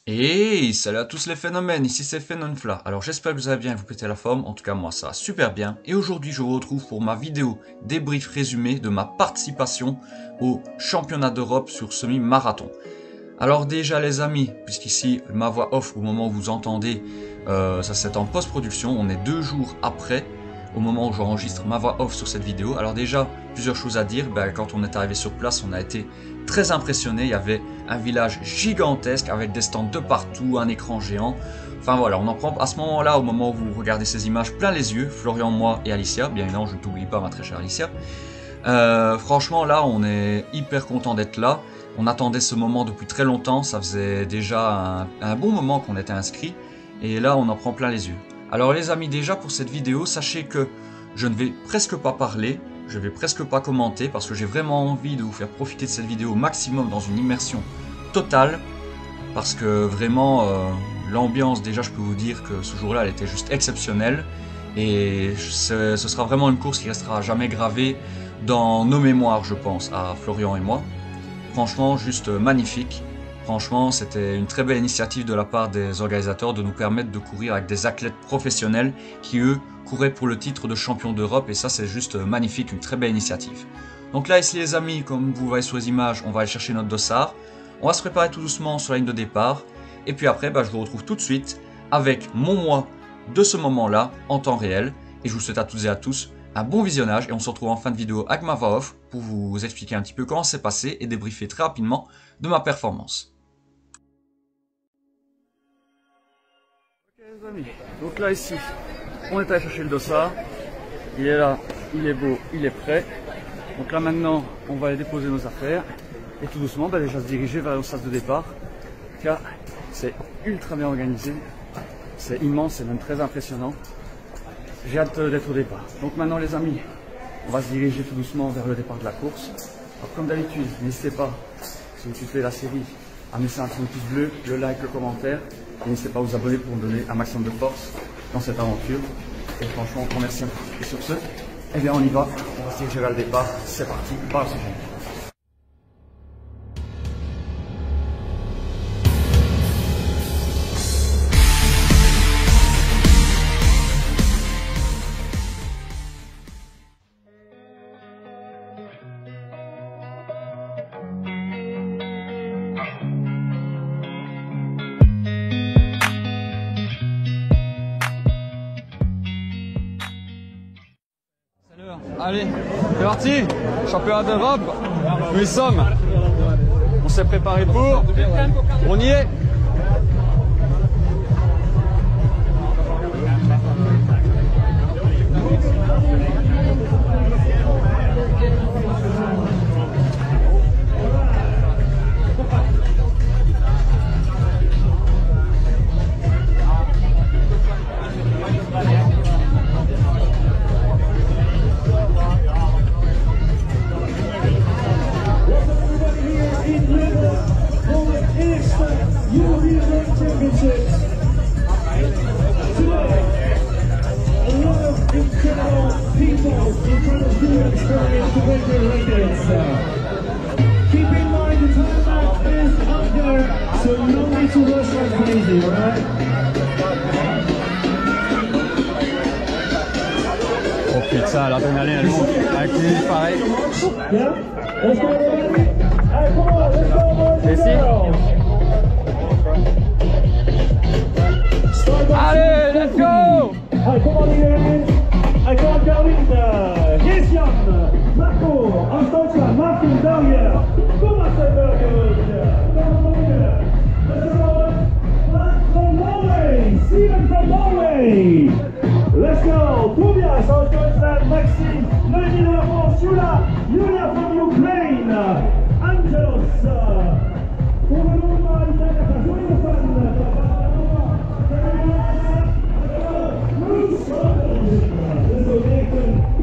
Et salut à tous les phénomènes, ici c'est Phénonfla. Alors j'espère que vous allez bien et vous pétez la forme, en tout cas moi ça va super bien. Et aujourd'hui je vous retrouve pour ma vidéo débrief résumé de ma participation au championnat d'Europe sur semi-marathon. Alors déjà les amis, puisqu'ici ma voix off au moment où vous entendez, ça c'est en post-production, on est 2 jours après, au moment où j'enregistre ma voix off sur cette vidéo. Alors déjà, plusieurs choses à dire, quand on est arrivé sur place, on a été très impressionné. Il y avait un village gigantesque avec des stands de partout, un écran géant. Enfin voilà, on en prend à ce moment-là, au moment où vous regardez ces images, plein les yeux, Florian, moi et Alicia. Bien évidemment, je ne t'oublie pas ma très chère Alicia. Franchement là, on est hyper content d'être là. On attendait ce moment depuis très longtemps, ça faisait déjà un bon moment qu'on était inscrit. Et là, on en prend plein les yeux. Alors les amis, déjà pour cette vidéo, sachez que je ne vais presque pas parler, je vais presque pas commenter parce que j'ai vraiment envie de vous faire profiter de cette vidéo au maximum dans une immersion totale. Parce que vraiment, l'ambiance, déjà je peux vous dire que ce jour-là, elle était juste exceptionnelle. Et ce sera vraiment une course qui restera jamais gravée dans nos mémoires, je pense, à Florian et moi. Franchement, juste magnifique. Franchement, c'était une très belle initiative de la part des organisateurs de nous permettre de courir avec des athlètes professionnels qui, eux, couraient pour le titre de champion d'Europe. Et ça, c'est juste magnifique, une très belle initiative. Donc là, ici, les amis, comme vous voyez sur les images, on va aller chercher notre dossard. On va se préparer tout doucement sur la ligne de départ. Et puis après, je vous retrouve tout de suite avec mon moi de ce moment-là, en temps réel. Et je vous souhaite à toutes et à tous un bon visionnage. Et on se retrouve en fin de vidéo avec ma voix off pour vous expliquer un petit peu comment c'est passé et débriefer très rapidement de ma performance. Les amis, donc là ici, on est allé chercher le dossard, il est là, il est beau, il est prêt. Donc là maintenant, on va aller déposer nos affaires et tout doucement déjà se diriger vers le stade de départ, car c'est ultra bien organisé, c'est immense, c'est même très impressionnant. J'ai hâte d'être au départ. Donc maintenant les amis, on va se diriger tout doucement vers le départ de la course. Alors comme d'habitude, n'hésitez pas, si vous kiffez la série, à mettre un petit pouce bleu, le like, le commentaire. Et n'hésitez pas à vous abonner pour me donner un maximum de force dans cette aventure. Et franchement, on remercie. Et sur ce, eh bien on y va. On va se diriger vers le départ. C'est parti, par le sujet. Allez, c'est parti, championnat d'Europe, nous y sommes, on s'est préparé pour, on y est. Keep in mind the timeout is up there, so no need to rush like crazy, alright? Oh putain, l'adrénaline elle monte, avec les pareil. Yeah? Let's go, everybody. Hey, come on, let's go, boys and girls. Allez, let's go! Hey, come on, Ian. Hey, come on, Caroline. Christian, Marco, aus Deutschland, Martin, Daniel. Thomas, from Norway, Steven from Norway. Let's go, Tobias aus Deutschland, Maxime, Noémie de la France, Julia from Ukraine, Angelos.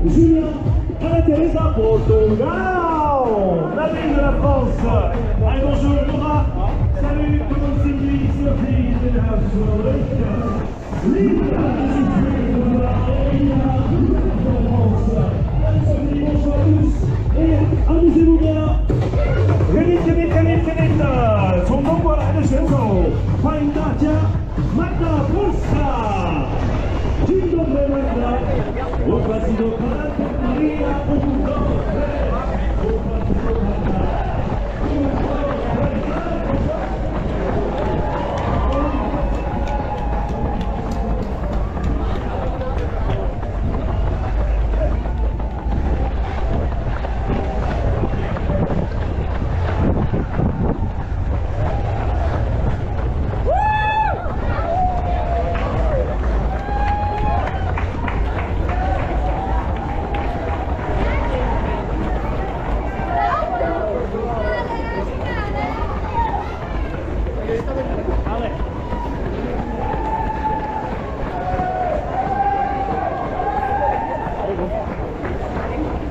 Julien, Anna-Teresa, Portugal, David de la France. Allez, bonjour Laura, salut, tout le monde Cindy, Sophie, de la France, Lina, bonjour à tous, et amusez-vous bien. Ready, son nombre à la Pamiętacie? Magda Polska! Dzień dobry Magda! Okazji do Kalantek Maria Obudowe!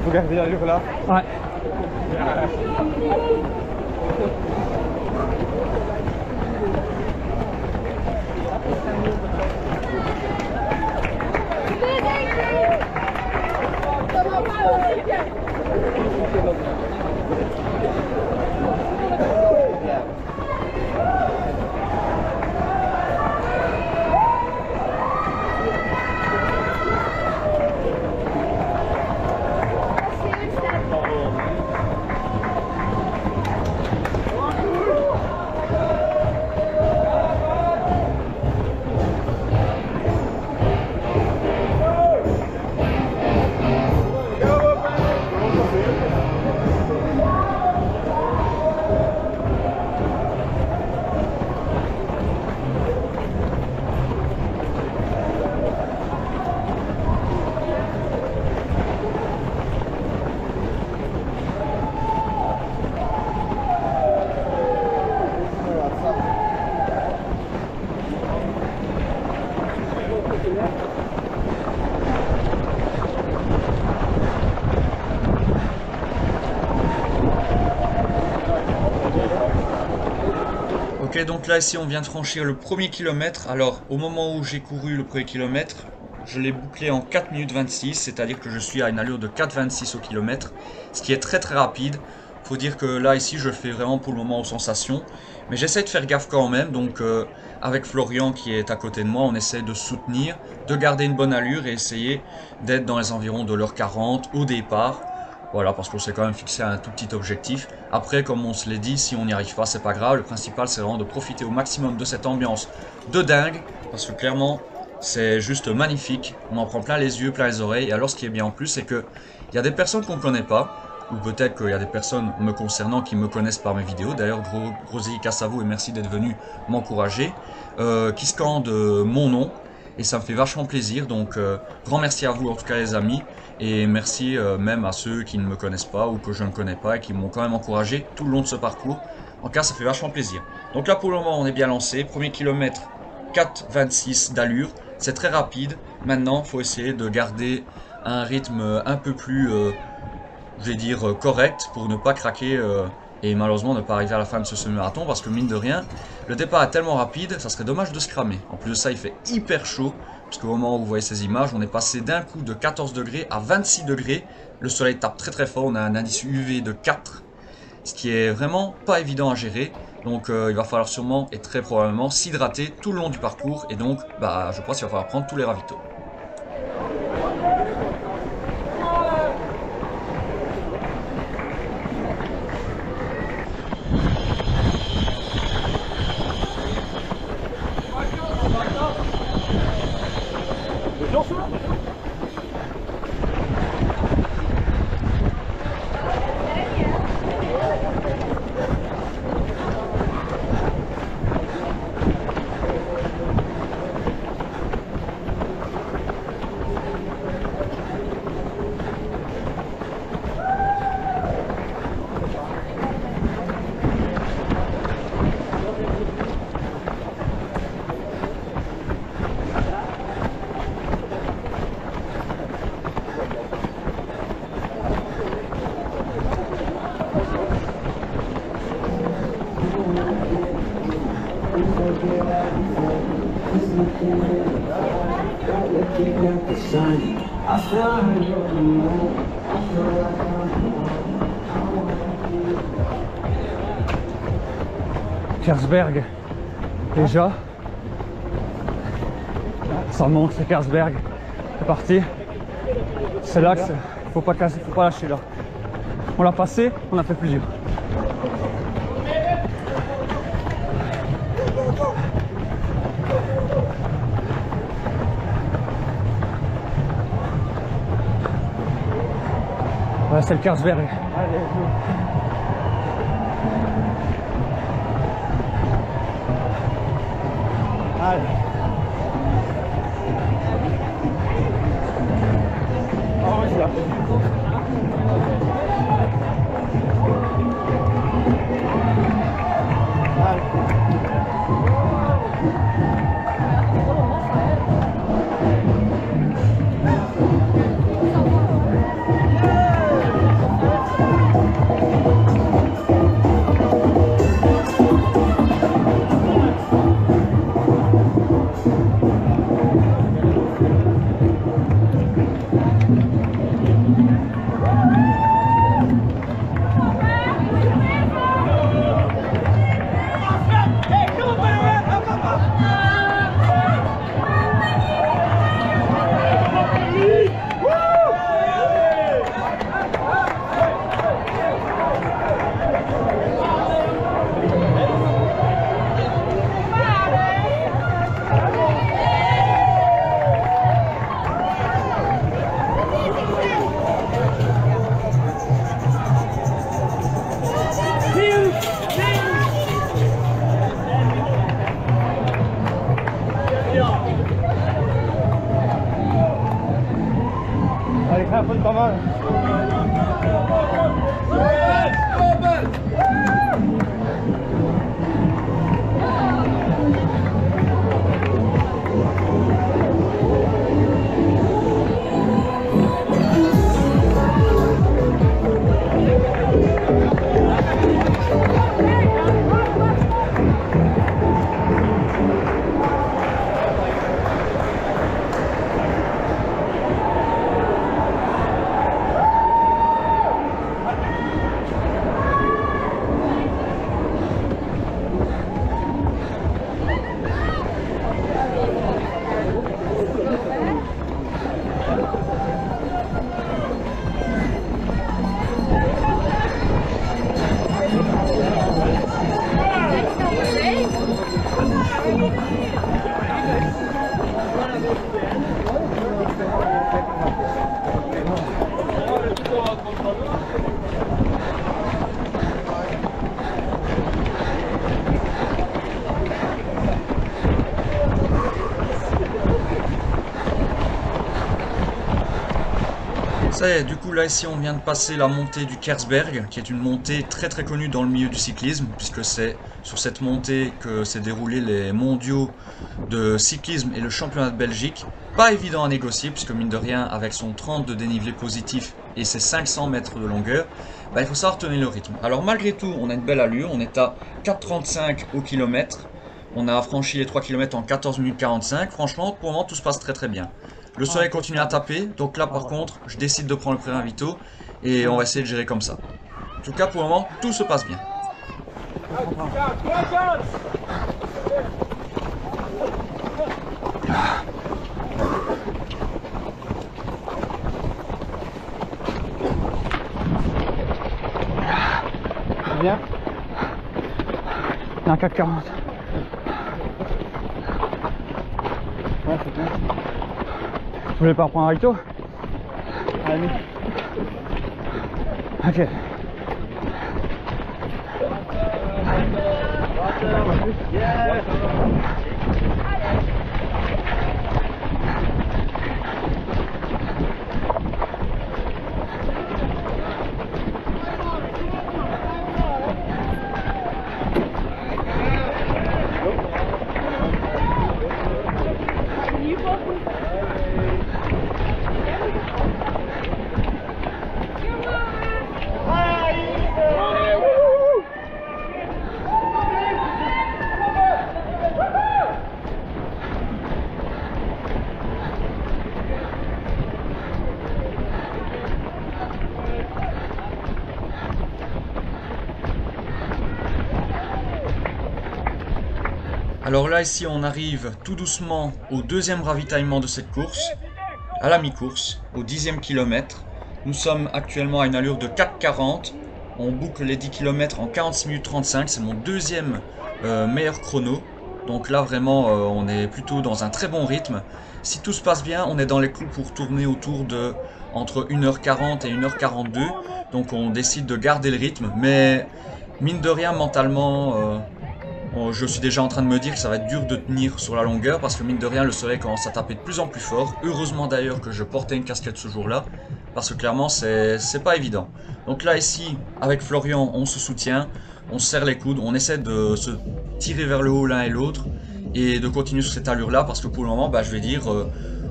Faut garder l'allure là. Ouais. Ok, donc là ici on vient de franchir le premier kilomètre. Alors au moment où j'ai couru le premier kilomètre, je l'ai bouclé en 4 minutes 26, c'est-à-dire que je suis à une allure de 4,26 au kilomètre, ce qui est très très rapide. Faut dire que là ici je fais vraiment pour le moment aux sensations, mais j'essaie de faire gaffe quand même. Donc avec Florian qui est à côté de moi, on essaie de soutenir, de garder une bonne allure et essayer d'être dans les environs de l'heure 40 au départ. Voilà, parce qu'on s'est quand même fixé un tout petit objectif. Après, comme on se l'est dit, si on n'y arrive pas, c'est pas grave. Le principal, c'est vraiment de profiter au maximum de cette ambiance de dingue. Parce que clairement, c'est juste magnifique. On en prend plein les yeux, plein les oreilles. Et alors, ce qui est bien en plus, c'est qu'il y a des personnes qu'on ne connaît pas. Ou peut-être qu'il y a des personnes me concernant qui me connaissent par mes vidéos. D'ailleurs, gros dédicace à vous et merci d'être venu m'encourager. Qui scandent mon nom. Et ça me fait vachement plaisir. Donc, grand merci à vous, en tout cas, les amis. Et merci même à ceux qui ne me connaissent pas ou que je ne connais pas et qui m'ont quand même encouragé tout le long de ce parcours. En tout cas, ça fait vachement plaisir. Donc là, pour le moment, on est bien lancé. Premier kilomètre, 4,26 d'allure. C'est très rapide. Maintenant, il faut essayer de garder un rythme un peu plus, je vais dire, correct pour ne pas craquer et malheureusement ne pas arriver à la fin de ce semi-marathon. Parce que mine de rien, le départ est tellement rapide, ça serait dommage de se cramer. En plus de ça, il fait hyper chaud. Parce qu'au moment où vous voyez ces images, on est passé d'un coup de 14 degrés à 26 degrés. Le soleil tape très très fort, on a un indice UV de 4. Ce qui est vraiment pas évident à gérer. Donc il va falloir sûrement et très probablement s'hydrater tout le long du parcours. Et donc je pense qu'il va falloir prendre tous les ravitaux. Kersberg, Déjà, ça monte, c'est Kersberg. C'est parti. C'est là que faut pas casser, faut pas lâcher là. On l'a passé, on a fait plus dur. Ouais, c'est le Kersberg. Allez. Oh, oui, là. Allez, crée un peu de pas mal. Ça y est, du coup là ici on vient de passer la montée du Kersberg, qui est une montée très très connue dans le milieu du cyclisme, puisque c'est sur cette montée que s'est déroulé les mondiaux de cyclisme et le championnat de Belgique. Pas évident à négocier, puisque mine de rien, avec son 30 de dénivelé positif et ses 500 mètres de longueur, il faut savoir tenir le rythme. Alors malgré tout, on a une belle allure, on est à 4,35 au kilomètre, on a franchi les 3 km en 14 minutes 45, franchement pour le moment tout se passe très très bien. Le soleil continue à taper, donc là par contre, je décide de prendre le pré-invito et on va essayer de gérer comme ça. En tout cas, pour le moment, tout se passe bien. Bien. Il y a un 4,40. Ouais, c'est bien. Vous voulez pas reprendre un recto? Allez. Ok. Yeah. Alors là, ici, on arrive tout doucement au deuxième ravitaillement de cette course, à la mi-course, au 10e kilomètre. Nous sommes actuellement à une allure de 4,40. On boucle les 10 km en 46 minutes 35. C'est mon deuxième meilleur chrono. Donc là, vraiment, on est plutôt dans un très bon rythme. Si tout se passe bien, on est dans les clous pour tourner autour de entre 1h40 et 1h42. Donc on décide de garder le rythme. Mais mine de rien, mentalement... je suis déjà en train de me dire que ça va être dur de tenir sur la longueur parce que mine de rien le soleil commence à taper de plus en plus fort. Heureusement d'ailleurs que je portais une casquette ce jour-là parce que clairement c'est pas évident. Donc là ici avec Florian on se soutient, on se serre les coudes, on essaie de se tirer vers le haut l'un et l'autre et de continuer sur cette allure là parce que pour le moment je vais dire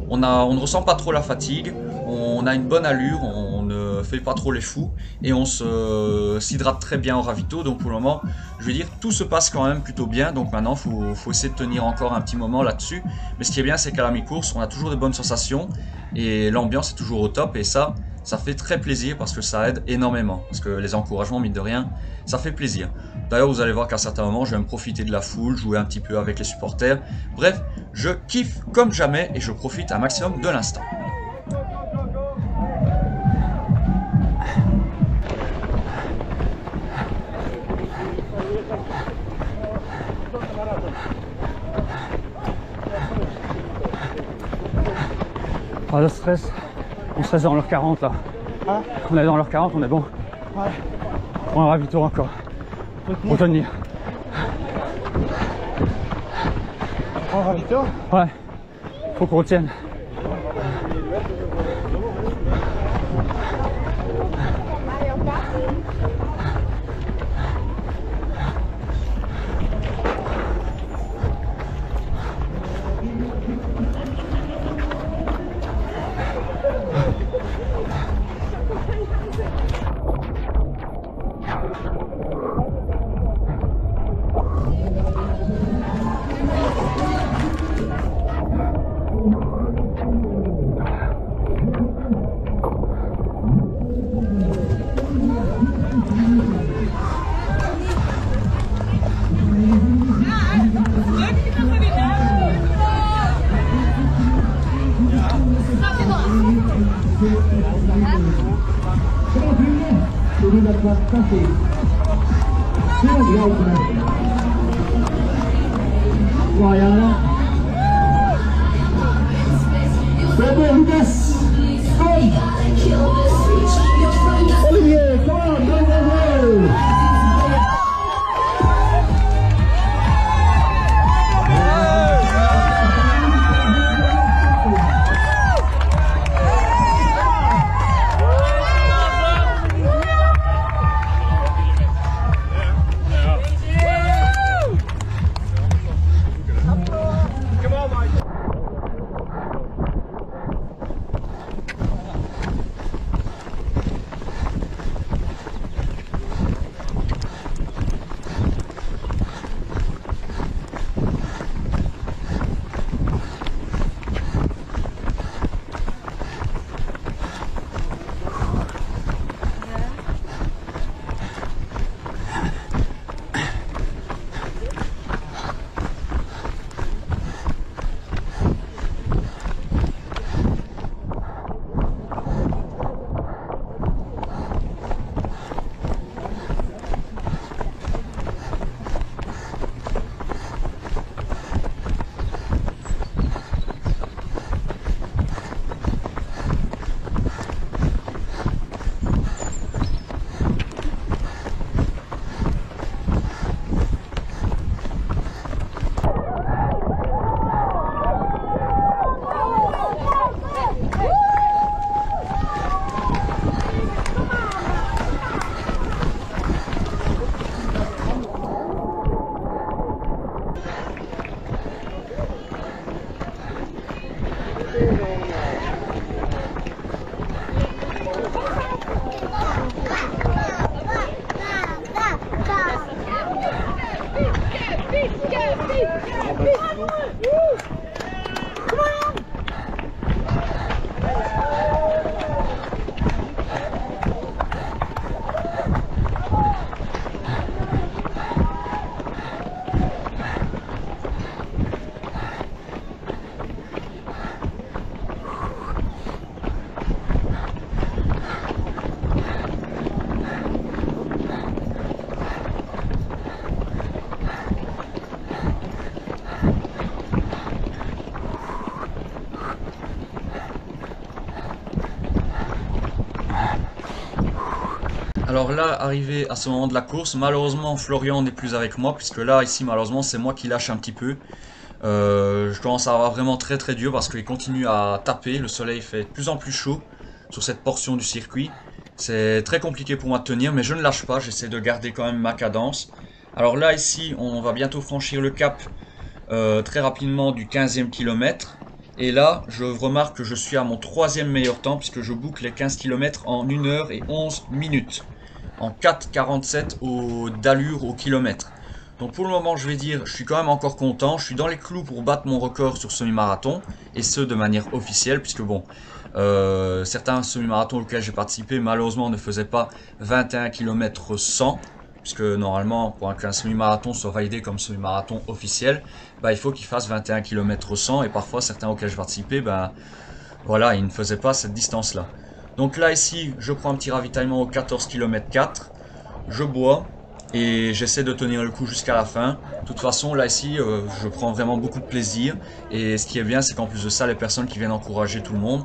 on ne ressent pas trop la fatigue, on a une bonne allure, on ne fait pas trop les fous et on s'hydrate très bien au ravito. Donc pour le moment, je vais dire, tout se passe quand même plutôt bien. Donc maintenant, faut essayer de tenir encore un petit moment là-dessus. Mais ce qui est bien, c'est qu'à la mi-course, on a toujours de bonnes sensations et l'ambiance est toujours au top. Et ça fait très plaisir parce que ça aide énormément. Parce que les encouragements, mine de rien, ça fait plaisir. D'ailleurs, vous allez voir qu'à certains moments, je vais me profiter de la foule, jouer un petit peu avec les supporters. Bref, je kiffe comme jamais et je profite un maximum de l'instant. Pas de stress, on se reste dans l'heure 40 là. Hein, on est dans l'heure 40, on est bon. Ouais. On a un ravito encore. Pour tenir. Un ravito? Ouais. Faut qu'on retienne. Olivier, come on, go, go, go! Alors là, arrivé à ce moment de la course, malheureusement Florian n'est plus avec moi, puisque là, ici, malheureusement, c'est moi qui lâche un petit peu. Je commence à avoir vraiment très très dur parce qu'il continue à taper, le soleil fait de plus en plus chaud sur cette portion du circuit. C'est très compliqué pour moi de tenir, mais je ne lâche pas, j'essaie de garder quand même ma cadence. Alors là, ici, on va bientôt franchir le cap très rapidement du 15e kilomètre. Et là, je remarque que je suis à mon 3e meilleur temps, puisque je boucle les 15 km en 1 heure et 11 minutes. En 4,47 d'allure au kilomètre. Donc pour le moment, je vais dire, je suis quand même encore content. Je suis dans les clous pour battre mon record sur semi-marathon. Et ce, de manière officielle, puisque bon, certains semi-marathons auxquels j'ai participé, malheureusement, ne faisaient pas 21 km 100. Puisque normalement, pour qu'un semi-marathon soit validé comme semi-marathon officiel, bah, il faut qu'il fasse 21 km 100. Et parfois, certains auxquels j'ai participé, bah, voilà, ils ne faisaient pas cette distance-là. Donc là, ici, je prends un petit ravitaillement au 14 km 4. Je bois. Et j'essaie de tenir le coup jusqu'à la fin. De toute façon, là ici, je prends vraiment beaucoup de plaisir. Et ce qui est bien, c'est qu'en plus de ça, les personnes qui viennent encourager tout le monde,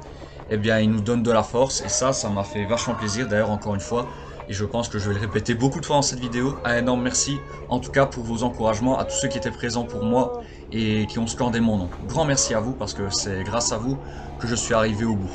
eh bien, ils nous donnent de la force. Et ça m'a fait vachement plaisir. D'ailleurs, encore une fois, et je pense que je vais le répéter beaucoup de fois dans cette vidéo, un énorme merci, en tout cas, pour vos encouragements, à tous ceux qui étaient présents pour moi et qui ont scandé mon nom. Grand merci à vous, parce que c'est grâce à vous que je suis arrivé au bout.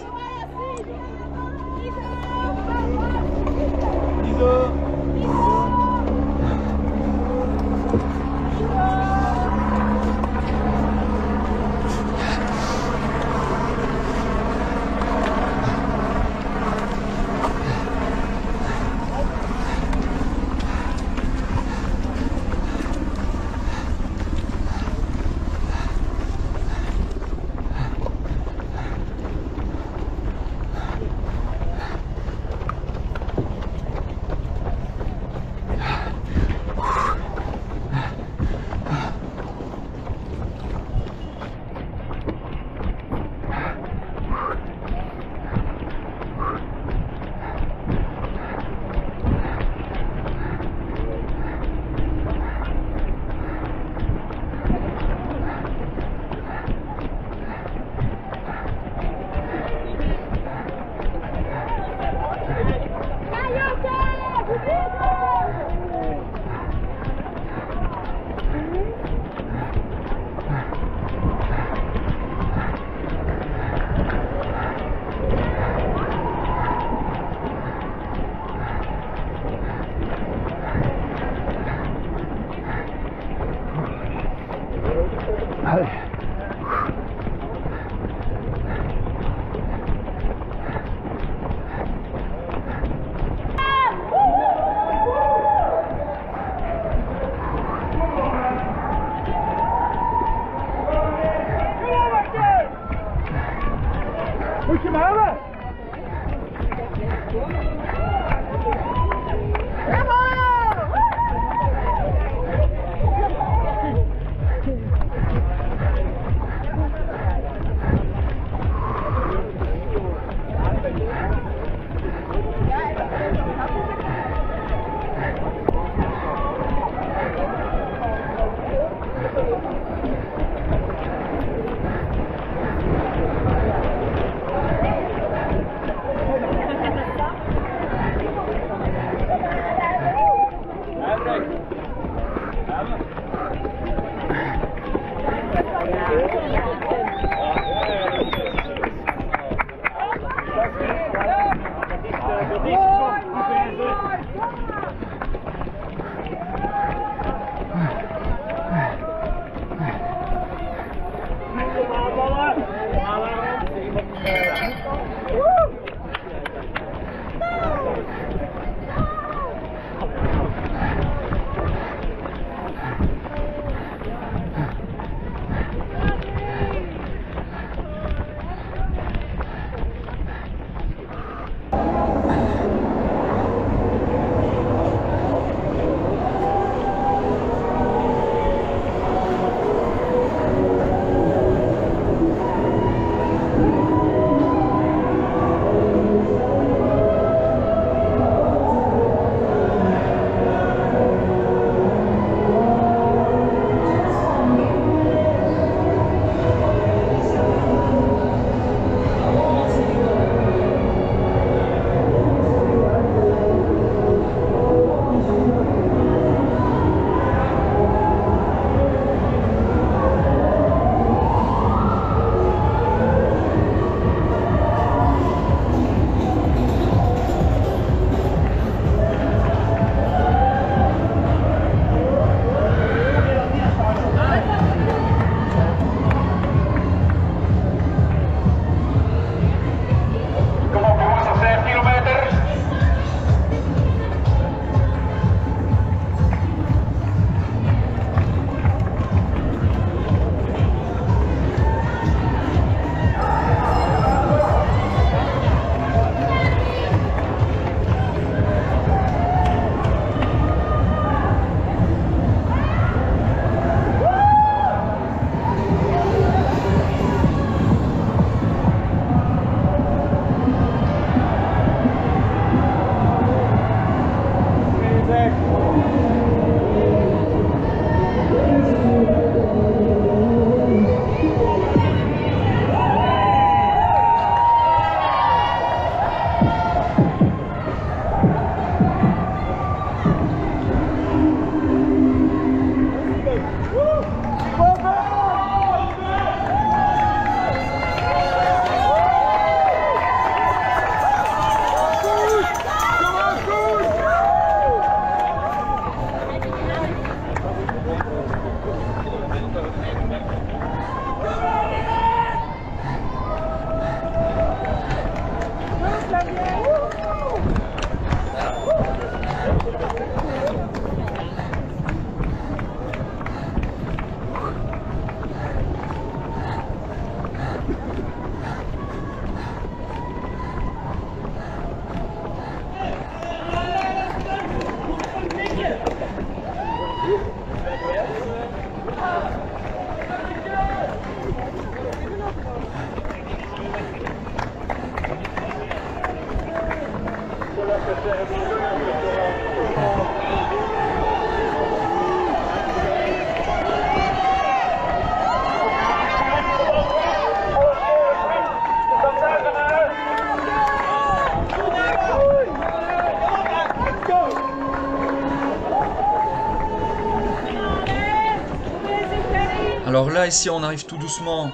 ici, on arrive tout doucement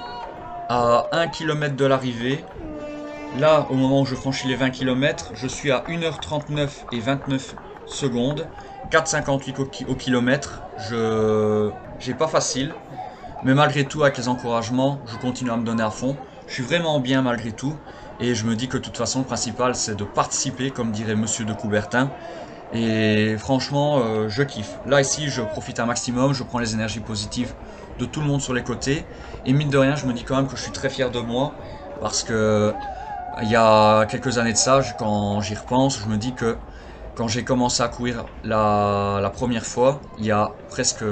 à 1 km de l'arrivée. Là, au moment où je franchis les 20 km, je suis à 1h39 et 29 secondes. 4,58 au kilomètre. J'ai pas facile. Mais malgré tout, avec les encouragements, je continue à me donner à fond. Je suis vraiment bien malgré tout. Et je me dis que de toute façon, le principal, c'est de participer, comme dirait Monsieur de Coubertin. Et franchement, je kiffe. Là, ici, je profite un maximum. Je prends les énergies positives de tout le monde sur les côtés. Et mine de rien, je me dis quand même que je suis très fier de moi. Parce que il y a quelques années de ça, quand j'y repense, je me dis que quand j'ai commencé à courir la première fois, il y a presque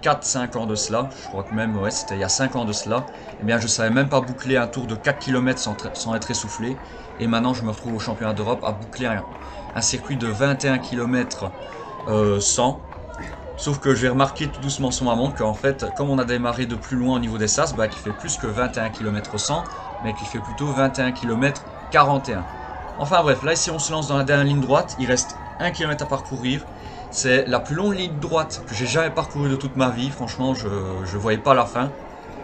4-5 ans de cela, je crois que même, ouais, c'était il y a 5 ans de cela, eh bien je savais même pas boucler un tour de 4 km sans être essoufflé. Et maintenant je me retrouve au championnat d'Europe à boucler un circuit de 21 km sans. Sauf que j'ai remarqué tout doucement sur ma montre qu'en fait, comme on a démarré de plus loin au niveau des sas, bah, qui fait plus que 21 km 100, mais qui fait plutôt 21 km 41. Enfin bref, là ici on se lance dans la dernière ligne droite, il reste 1 km à parcourir. C'est la plus longue ligne droite que j'ai jamais parcourue de toute ma vie, franchement je voyais pas la fin.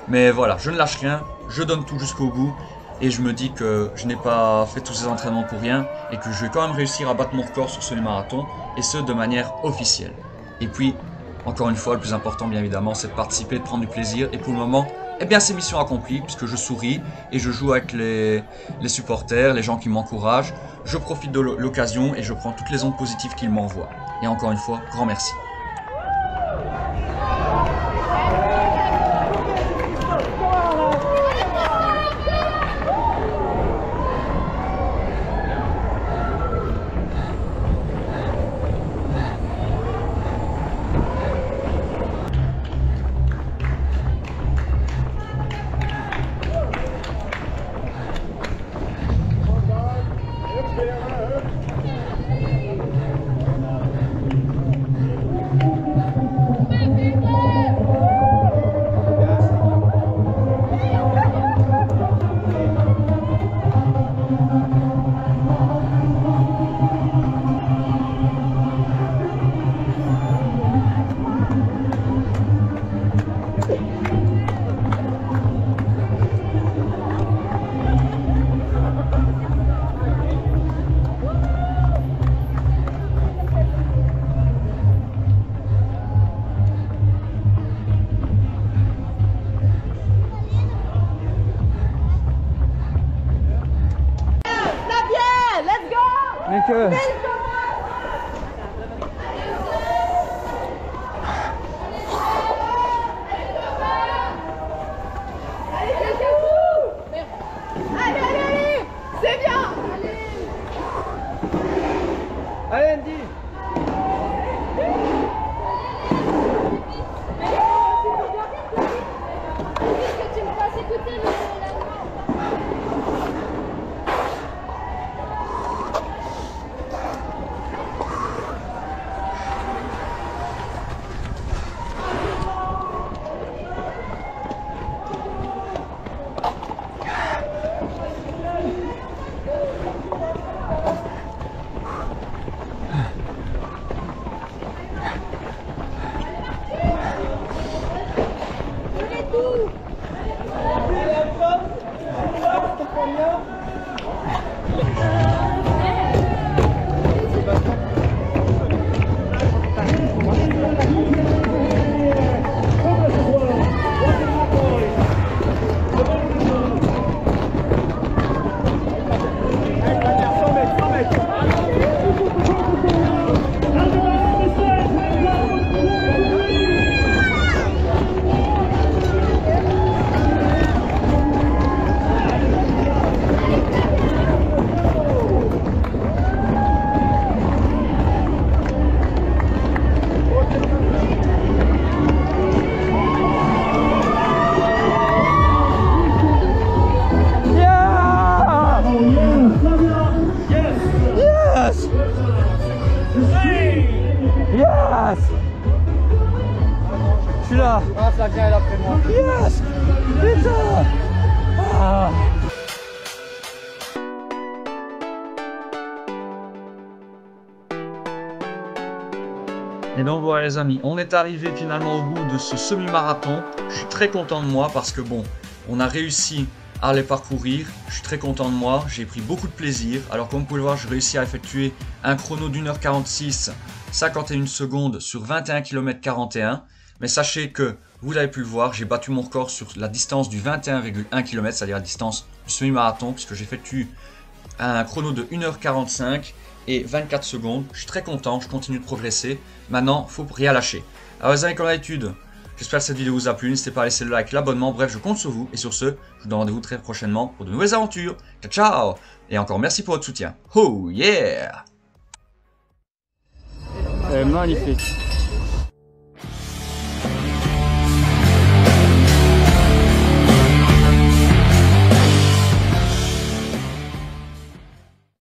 Mais voilà, je ne lâche rien, je donne tout jusqu'au bout, et je me dis que je n'ai pas fait tous ces entraînements pour rien, et que je vais quand même réussir à battre mon record sur ce marathon, et ce de manière officielle. Et puis, encore une fois, le plus important bien évidemment, c'est de participer, de prendre du plaisir, et pour le moment, eh bien c'est mission accomplie, puisque je souris, et je joue avec les supporters, les gens qui m'encouragent, je profite de l'occasion, et je prends toutes les ondes positives qu'ils m'envoient. Et encore une fois, grand merci. Allez Andy. Je suis là. Ah, Flavien est après moi. Yes. Putain. Ah. Et donc voilà les amis, on est arrivé finalement au bout de ce semi-marathon. Je suis très content de moi parce que bon, on a réussi à les parcourir. Je suis très content de moi, j'ai pris beaucoup de plaisir. Alors comme vous pouvez le voir, j'ai réussi à effectuer un chrono d'1h46, 51 secondes sur 21 km 41. Mais sachez que, vous avez pu le voir, j'ai battu mon record sur la distance du 21,1 km, c'est-à-dire la distance du semi-marathon, puisque j'effectue un chrono de 1h45 et 24 secondes. Je suis très content, je continue de progresser. Maintenant, il faut rien lâcher. Alors les amis, comme d'habitude, j'espère que cette vidéo vous a plu. N'hésitez pas à laisser le like, l'abonnement. Bref, je compte sur vous. Et sur ce, je vous donne rendez-vous très prochainement pour de nouvelles aventures. Ciao, ciao! Et encore merci pour votre soutien. Oh yeah! Magnifique.